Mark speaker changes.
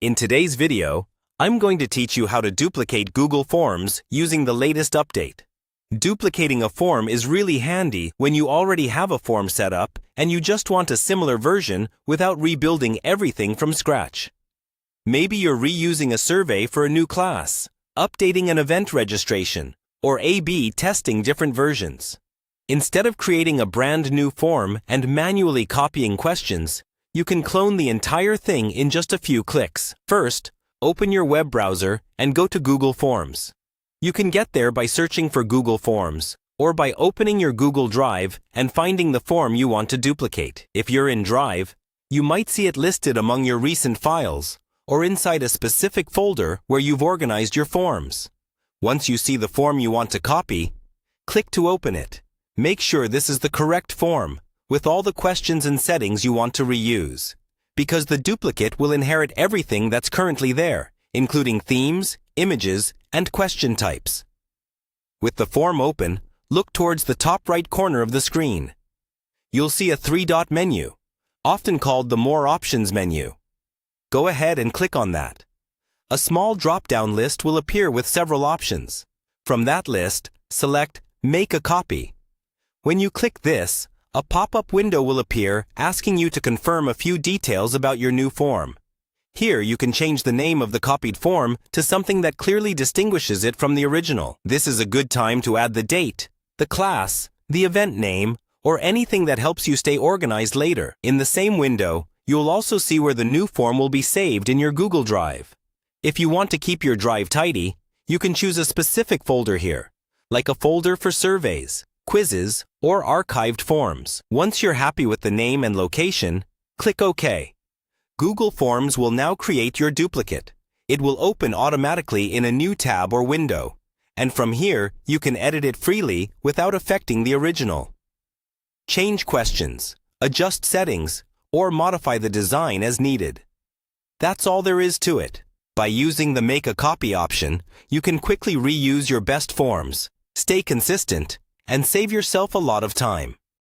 Speaker 1: In today's video, I'm going to teach you how to duplicate Google Forms using the latest update. Duplicating a form is really handy when you already have a form set up and you just want a similar version without rebuilding everything from scratch. Maybe you're reusing a survey for a new class, updating an event registration, or A/B testing different versions. Instead of creating a brand new form and manually copying questions, you can clone the entire thing in just a few clicks. First, open your web browser and go to Google Forms. You can get there by searching for Google Forms, or by opening your Google Drive and finding the form you want to duplicate. If you're in Drive, you might see it listed among your recent files, or inside a specific folder where you've organized your forms. Once you see the form you want to copy, click to open it. Make sure this is the correct form, with all the questions and settings you want to reuse, because the duplicate will inherit everything that's currently there, including themes, images, and question types. With the form open, look towards the top right corner of the screen. You'll see a three-dot menu, often called the More Options menu. Go ahead and click on that. A small drop-down list will appear with several options. From that list, select Make a Copy. When you click this, a pop-up window will appear asking you to confirm a few details about your new form. Here you can change the name of the copied form to something that clearly distinguishes it from the original. This is a good time to add the date, the class, the event name, or anything that helps you stay organized later. In the same window, you'll also see where the new form will be saved in your Google Drive. If you want to keep your drive tidy, you can choose a specific folder here, like a folder for surveys, quizzes, or archived forms. Once you're happy with the name and location, click OK. Google Forms will now create your duplicate. It will open automatically in a new tab or window, and from here you can edit it freely without affecting the original. Change questions, adjust settings, or modify the design as needed. That's all there is to it. By using the Make a Copy option, you can quickly reuse your best forms, stay consistent, and save yourself a lot of time.